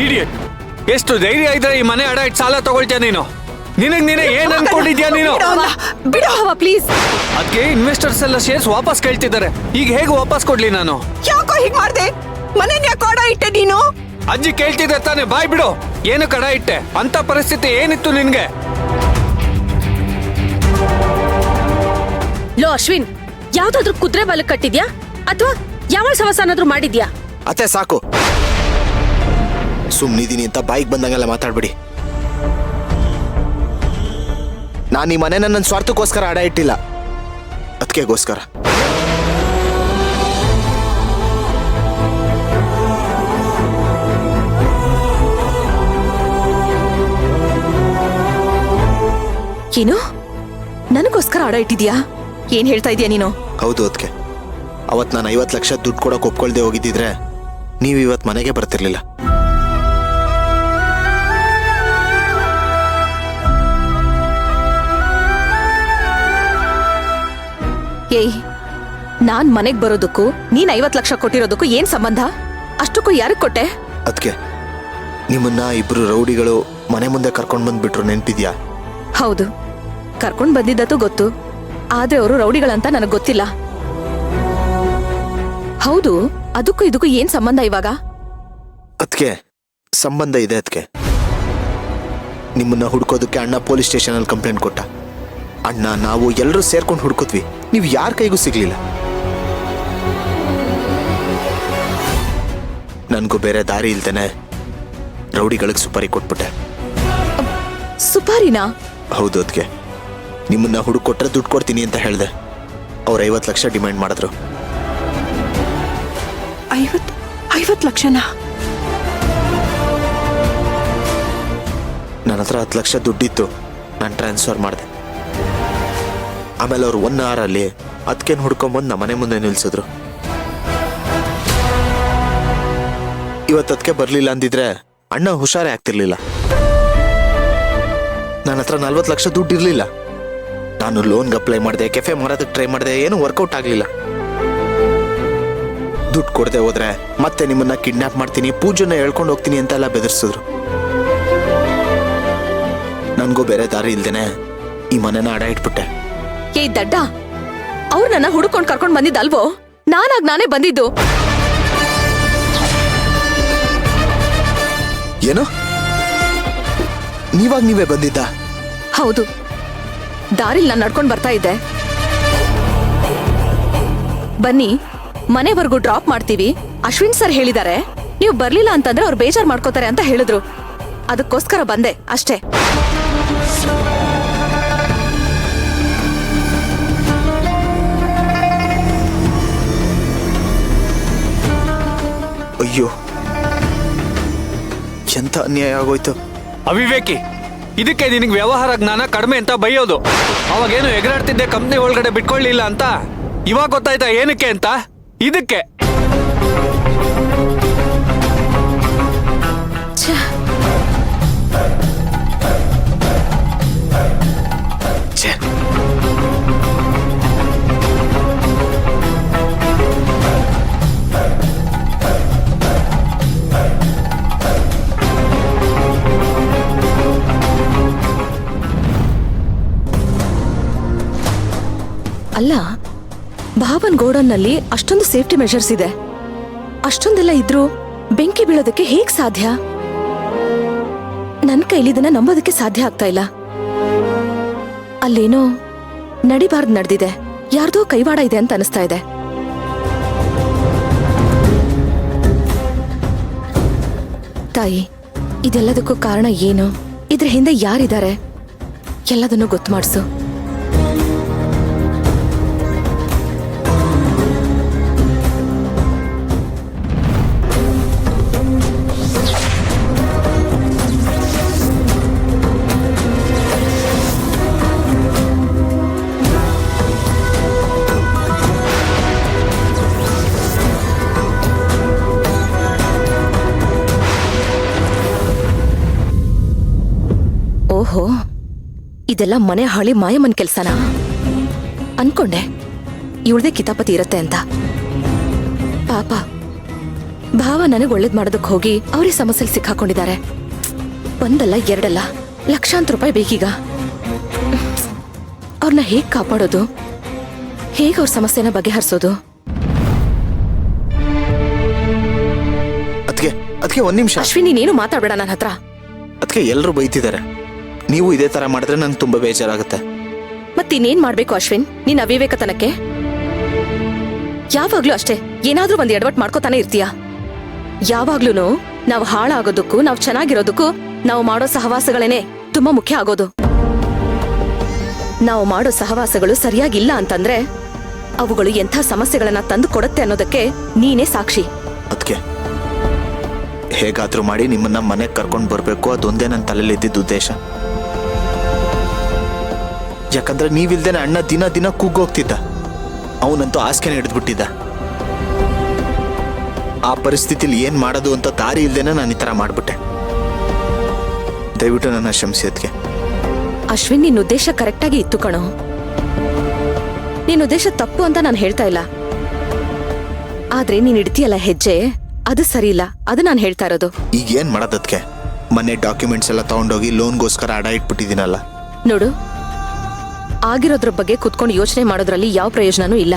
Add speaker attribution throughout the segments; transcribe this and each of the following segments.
Speaker 1: Idiot, ಎಷ್ಟು ಧೈರ್ಯ ಇದ್ರೆ ಈ ಮನೆ ಅಡ ಇಟ್ಟು ಸಾಲ ತಗೊಳ್ತೀಯ ನೀನು? ನಿನಗ್ ನೀನೇ ಏನ್ ಅನ್ಕೊಂಡಿದ್ಯಾ ನೀನು?
Speaker 2: ಬಿಡು ಹವ ಪ್ಲೀಸ್.
Speaker 1: ಅದಕ್ಕೆ ಇನ್ವೆಸ್ಟರ್ಸ್ ಎಲ್ಲ ಶೇರ್ಸ್ ವಾಪಸ್ ಕೇಳ್ತಿದ್ದಾರೆ. ಈಗ ಹೇಗೆ ವಾಪಸ್ ಕೊಡ್ಲಿ ನಾನು?
Speaker 2: ಯಾಕೋ ಹೀಗ್ ಮಾಡ್ದೆ? ಮನೇನ್ ಯಾಕೆ ಅಡ ಇಟ್ಟೆ ನೀನು?
Speaker 1: ಅಜ್ಜಿ ಕೇಳ್ತಿದ್ದೆ ತಾನೆ, ಬಾಯ್ ಬಿಡು. ಏನು ಕಡ ಇಟ್ಟೆ? ಅಂತ ಪರಿಸ್ಥಿತಿ ಏನಿತ್ತು ನಿನ್ಗೆ?
Speaker 3: ಲೋ ಅಶ್ವಿನ್, ಯಾವ್ದಾದ್ರು ಕುದುರೆ ಬಾಲಕ್ ಕಟ್ಟಿದ್ಯಾ ಅಥವಾ ಯಾವ ಸವಸಾನಾದ್ರೂ ಮಾಡಿದ್ಯಾ?
Speaker 4: ಅತ್ತೆ ಸಾಕು, ಸುಮ್ನಿದೀನಿ ಅಂತ ಬಾಯಿಗೆ ಬಂದಂಗೆಲ್ಲ ಮಾತಾಡ್ಬಿಡಿ. ನಾನು ಈ ಮನೆ ನನ್ನ ಸ್ವಾರ್ಥಕ್ಕೋಸ್ಕರ ಅಡ ಇಟ್ಟಿಲ್ಲ, ಅದಕ್ಕೆಗೋಸ್ಕರ.
Speaker 2: ಏನು ನನಗೋಸ್ಕರ ಅಡ ಇಟ್ಟಿದ್ಯಾ? ಏನ್ ಹೇಳ್ತಾ ಇದೀಯ ನೀನು?
Speaker 4: ಹೌದು, ಅದಕ್ಕೆ ಅವತ್ತು ನಾನು 50 ಲಕ್ಷ ದುಡ್ಡು ಕೊಡೋಕೆ ಒಪ್ಕೊಳ್ದೆ ಹೋಗಿದ್ದಿದ್ರೆ ನೀವು ಇವತ್ತು ಮನೆಗೆ ಬರ್ತಿರ್ಲಿಲ್ಲ.
Speaker 2: ಏಯ್, ನಾನ್ ಮನೆಗ್ ಬರೋದಕ್ಕೂ ನೀನ್ 50 ಲಕ್ಷ ಕೊಟ್ಟಿರೋದಕ್ಕೂ ಏನ್ ಸಂಬಂಧ? ಅಷ್ಟಕ್ಕೂ ಯಾರಿಗ್ ಕೊಟ್ಟೆ?
Speaker 4: ಅದಕ್ಕೆ ನಿಮ್ಮನ್ನ ಇಬ್ರು ರೌಡಿಗಳು ಮನೆ ಮುಂದೆ ಕರ್ಕೊಂಡು ಬಂದ್ಬಿಟ್ರು, ನೆನ್ಪಿದ್ಯಾ?
Speaker 2: ಹೌದು, ಕರ್ಕೊಂಡ್ ಬಂದಿದ್ದತ್ತು ಗೊತ್ತು, ಆದ್ರೆ ಅವರು ರೌಡಿಗಳಂತ ನನಗ್ ಗೊತ್ತಿಲ್ಲ. ಹೌದು, ಅದಕ್ಕೂ ಇದಕ್ಕೂ ಏನ್ ಸಂಬಂಧ ಇವಾಗ?
Speaker 4: ಅದಕ್ಕೆ ಸಂಬಂಧ ಇದೆ. ಅದಕ್ಕೆ ನಿಮ್ಮನ್ನ ಹುಡ್ಕೋದಕ್ಕೆ ಅಣ್ಣ ಪೊಲೀಸ್ ಸ್ಟೇಷನ್ ಅಲ್ಲಿ ಕಂಪ್ಲೇಂಟ್ ಕೊಟ್ಟ. ಅಣ್ಣ ನಾವು ಎಲ್ಲರೂ ಸೇರ್ಕೊಂಡು ಹುಡ್ಕೋದ್ವಿ, ನೀವು ಯಾರ ಕೈಗೂ ಸಿಗ್ಲಿಲ್ಲ. ನನ್ಗೂ ಬೇರೆ ದಾರಿ ಇಲ್ದೇನೆ ರೌಡಿಗಳಿಗೆ ಸುಪಾರಿ ಕೊಟ್ಬಿಟ್ಟೆ.
Speaker 2: ಸುಪಾರಿನಾ?
Speaker 4: ಹೌದು, ಅದಕ್ಕೆ ನಿಮ್ಮನ್ನ ಹುಡುಕೊಟ್ರೆ ದುಡ್ಡು ಕೊಡ್ತೀನಿ ಅಂತ ಹೇಳಿದೆ. ಅವ್ರು 50 ಲಕ್ಷ ಡಿಮ್ಯಾಂಡ್ ಮಾಡಿದ್ರು.
Speaker 2: 50 ಲಕ್ಷನಾ?
Speaker 4: ನನ್ನ ಹತ್ರ 10 ಲಕ್ಷ ದುಡ್ಡಿತ್ತು, ನಾನು ಟ್ರಾನ್ಸ್ಫರ್ ಮಾಡಿದೆ. ಆಮೇಲೆ ಅವ್ರು 1 ಅವರಲ್ಲಿ ಅದಕ್ಕೇನು ಹುಡ್ಕೊಂಬಂದು ನಮ್ಮ ಮನೆ ಮುಂದೆ ನಿಲ್ಸಿದ್ರು. ಇವತ್ತು ಅದಕ್ಕೆ ಬರಲಿಲ್ಲ ಅಂದಿದ್ರೆ ಅಣ್ಣ ಹುಷಾರೇ ಆಗ್ತಿರ್ಲಿಲ್ಲ. ನನ್ನ ಹತ್ರ 40 ಲಕ್ಷ ದುಡ್ಡು ಇರಲಿಲ್ಲ. ನಾನು ಲೋನ್ಗೆ ಅಪ್ಲೈ ಮಾಡಿದೆ, ಕೆಫೆ ಮಾರೋದಕ್ಕೆ ಟ್ರೈ ಮಾಡಿದೆ, ಏನೂ ವರ್ಕೌಟ್ ಆಗಲಿಲ್ಲ. ದುಡ್ಡು ಕೊಡದೆ ಹೋದ್ರೆ ಮತ್ತೆ ನಿಮ್ಮನ್ನ ಕಿಡ್ನಾಪ್ ಮಾಡ್ತೀನಿ, ಪೂಜೆನ ಹೇಳ್ಕೊಂಡು ಹೋಗ್ತೀನಿ ಅಂತೆಲ್ಲ ಬೆದರಿಸಿದ್ರು. ನನಗೂ ಬೇರೆ ದಾರಿ ಇಲ್ದೇನೆ ಈ ಮನೆನ ಅಡ ಇಟ್ಬಿಟ್ಟೆ.
Speaker 2: ಏಯ್ ದಡ್ಡ, ಅವ್ರು ನನ್ನ ಹುಡುಕೊಂಡು ಕರ್ಕೊಂಡ್ ಬಂದಿದ್ದಲ್ವೋ? ನಾನೇ ಬಂದಿದ್ದು.
Speaker 4: ಏನು? ನೀವೇ ಬಂದಿದ್ದ?
Speaker 2: ಹೌದು, ದಾರಿಲ್ ನಾನು ನಡ್ಕೊಂಡ್ ಬರ್ತಾ ಇದ್ದೆ. ಬನ್ನಿ, ಮನೆವರೆಗೂ ಡ್ರಾಪ್ ಮಾಡ್ತೀವಿ, ಅಶ್ವಿನ್ ಸರ್ ಹೇಳಿದ್ದಾರೆ, ನೀವು ಬರ್ಲಿಲ್ಲ ಅಂತಂದ್ರೆ ಅವ್ರು ಬೇಜಾರ್ ಮಾಡ್ಕೋತಾರೆ ಅಂತ ಹೇಳಿದ್ರು. ಅದಕ್ಕೋಸ್ಕರ ಬಂದೆ ಅಷ್ಟೇ.
Speaker 4: ಅಯ್ಯೋ, ಎಂತ ಅನ್ಯಾಯ ಆಗೋಯ್ತು.
Speaker 1: ಅವಿವೇಕಿ, ಇದಕ್ಕೆ ನಿನಗೆ ವ್ಯವಹಾರ ಜ್ಞಾನ ಕಡಿಮೆ ಅಂತ ಬೈಯೋದು. ಅವಾಗೇನು ಎಗರಾಡ್ತಿದ್ದೆ ಕಂಪ್ನಿ ಒಳಗಡೆ ಬಿಟ್ಕೊಳ್ಳಿಲ್ಲ ಅಂತ. ಇವಾಗ ಗೊತ್ತಾಯ್ತಾ ಏನಕ್ಕೆ ಅಂತ? ಇದಕ್ಕೆ
Speaker 2: ಅಲ್ಲ, ಭಾವನ್ ಗೋಡನ್ನಲ್ಲಿ ಅಷ್ಟೊಂದು ಸೇಫ್ಟಿ ಮೆಷರ್ಸ್ ಇದೆ, ಅಷ್ಟೊಂದೆಲ್ಲ ಇದ್ರೂ ಬೆಂಕಿ ಬೀಳೋದಕ್ಕೆ ಹೇಗ್ ಸಾಧ್ಯ? ನನ್ ಕೈಲಿ ಇದನ್ನ ನಂಬೋದಕ್ಕೆ ಸಾಧ್ಯ ಆಗ್ತಾ ಇಲ್ಲ. ಅಲ್ಲೇನೋ ನಡಿಬಾರ್ದು ನಡೆದಿದೆ, ಯಾರ್ದೋ ಕೈವಾಡ ಇದೆ ಅಂತ ಅನಿಸ್ತಾ ಇದೆ. ತಾಯಿ, ಇದೆಲ್ಲದಕ್ಕೂ ಕಾರಣ ಏನು? ಇದ್ರ ಹಿಂದೆ ಯಾರಿದ್ದಾರೆ? ಎಲ್ಲದನ್ನೂ ಗೊತ್ತು ಮಾಡಿಸು. ಓಹೋ, ಇದೆಲ್ಲ ಮನೆ ಹಳಿ ಮಾಯಮ್ಮನ್ ಕೆಲ್ಸನ ಅನ್ಕೊಂಡೆ. ಇವಳ್ದೇ ಕಿತಾಪತಿ ಇರತ್ತೆ ಅಂತ. ಪಾಪ ಭಾವ ನನಗ್ ಒಳ್ಳೇದ್ ಮಾಡೋದಕ್ ಹೋಗಿ ಅವರೇ ಸಮಸ್ಯೆಲಿ ಸಿಕ್ಕಾಕೊಂಡಿದ್ದಾರೆ. ಒಂದಲ್ಲ ಎರಡಲ್ಲ ಲಕ್ಷಾಂತರ ರೂಪಾಯಿ ಬೇಕೀಗ. ಅವ್ರನ್ನ ಹೇಗ್ ಕಾಪಾಡೋದು, ಹೇಗ್ ಅವ್ರ ಸಮಸ್ಯೆನ ಬಗೆಹರಿಸೋದು?
Speaker 4: ಅದಕ್ಕೆ ಒಂದ್ ನಿಮಿಷ.
Speaker 2: ಅಶ್ವಿನಿ, ನೀನೇನು ಮಾತಾಡ್ಬೇಡ ನನ್ನ ಹತ್ರ.
Speaker 4: ಅದಕ್ಕೆ ಎಲ್ಲರೂ ಬೈತಿದ್ದಾರೆ. ನೀವು ಇದೇ ತರ ಮಾಡಿದ್ರೆ ನಂಗೆ ತುಂಬಾ ಬೇಜಾರಾಗುತ್ತೆ.
Speaker 2: ಮತ್ತಿನ್ನೇನ್ ಮಾಡ್ಬೇಕು ಅಶ್ವಿನ್ ನಿನ್ ಅವಿವೇಕತನಕ್ಕೆ? ಯಾವಾಗ್ಲೂ ಅಷ್ಟೇ, ಏನಾದ್ರೂ ಒಂದ್ ಎಡವಟ್ ಮಾಡ್ಕೋತಾನೆ ಇರ್ತೀಯ. ಯಾವಾಗ್ಲೂನು ನಾವು ಹಾಳಾಗೋದಕ್ಕೂ ನಾವು ಚೆನ್ನಾಗಿರೋದಕ್ಕೂ ನಾವು ಮಾಡೋ ಸಹವಾಸಗಳೇನೆ ತುಂಬಾ ಮುಖ್ಯ ಆಗೋದು. ನಾವು ಮಾಡೋ ಸಹವಾಸಗಳು ಸರಿಯಾಗಿಲ್ಲ ಅಂತಂದ್ರೆ ಅವುಗಳು ಎಂಥ ಸಮಸ್ಯೆಗಳನ್ನ ತಂದು ಕೊಡುತ್ತೆ ಅನ್ನೋದಕ್ಕೆ ನೀನೇ ಸಾಕ್ಷಿ.
Speaker 4: ಅದಕ್ಕೆ ಹೇಗಾದ್ರೂ ಮಾಡಿ ನಿಮ್ಮನ್ನ ಮನೆಗೆ ಕರ್ಕೊಂಡು ಬರ್ಬೇಕು, ಅದೊಂದೇ ನನ್ನ ತಲೆಯಲ್ಲಿ ಇದ್ದಿದ್ದ ಉದ್ದೇಶ. ಯಾಕಂದ್ರೆ ನೀವಿಲ್ದೇನೆ ಅಣ್ಣ ದಿನ ದಿನ ಕುಗ್ಗೋಗ್ತಿದ್ದ. ಅವನಂತೂ ಹಾಸಿಗೆನೇ ಹಿಡಿದ್ಬಿಟ್ಟಿದ್ದ. ಆ ಪರಿಸ್ಥಿತಿಲಿ ಏನ್ ಮಾಡೋದು ಅಂತ ದಾರಿ ಇಲ್ದೇನೆ ನಾನು ಈ ತರ ಮಾಡ್ಬಿಟ್ಟೆ. ದಯವಿಟ್ಟು ನನ್ನ ಕ್ಷಮಿಸಿ ಅದಕ್ಕೆ.
Speaker 2: ಅಶ್ವಿನ್, ನಿನ್ನ ಉದ್ದೇಶ ಕರೆಕ್ಟಾಗಿ ಇತ್ತು ಕಣೋ. ನಿನ್ನ ಉದ್ದೇಶ ತಪ್ಪು ಅಂತ ನಾನು ಹೇಳ್ತಾ ಇಲ್ಲ. ಆದ್ರೆ ನೀನ್ ಇಡ್ತೀಯಲ್ಲ ಹೆಜ್ಜೆ, ಅದು ಸರಿ ಇಲ್ಲ. ಅದು ನಾನು ಹೇಳ್ತಾ ಇರೋದು.
Speaker 4: ಈಗ ಏನ್ ಮಾಡೋದಕ್ಕೆ? ಮನೆ ಡಾಕ್ಯುಮೆಂಟ್ಸ್ ಎಲ್ಲ ತಗೊಂಡೋಗಿ ಲೋನ್ಗೋಸ್ಕರ ಅಡ ಇಟ್ಬಿಟ್ಟಿದ್ದೀನಲ್ಲ.
Speaker 2: ನೋಡು, ಆಗಿರೋದ್ರ ಬಗ್ಗೆ ಕುತ್ಕೊಂಡು ಯೋಚನೆ ಮಾಡೋದ್ರಲ್ಲಿ ಯಾವ ಪ್ರಯೋಜನನೂ ಇಲ್ಲ.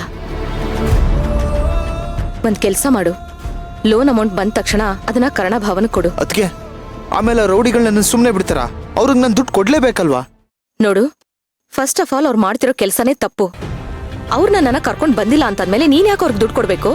Speaker 2: ಒಂದ್ ಕೆಲ್ಸ ಮಾಡು, ಲೋನ್ ಅಮೌಂಟ್ ಬಂದ ತಕ್ಷಣ ಅದನ್ನ ಕರ್ಣಭಾವನ ಕೊಡು.
Speaker 4: ಅದಕ್ಕೆ ಆಮೇಲೆ ರೌಡಿಗಳು ನನ್ನ ಸುಮ್ಮನೆ ಬಿಡ್ತಾರ? ಅವ್ರಿಗೆ ನಾನು ದುಡ್ಡು ಕೊಡ್ಲೇಬೇಕಲ್ವಾ?
Speaker 2: ನೋಡು, ಫಸ್ಟ್ ಆಫ್ ಆಲ್ ಅವ್ರು ಮಾಡ್ತಿರೋ ಕೆಲ್ಸನೇ ತಪ್ಪು. ಅವ್ರನ್ನ ನನ್ನ ಕರ್ಕೊಂಡ್ ಬಂದಿಲ್ಲ ಅಂತಂದ್ಮೇಲೆ ನೀನ್ ಯಾಕೆ ಅವ್ರಿಗೆ ದುಡ್ಡು ಕೊಡ್ಬೇಕು?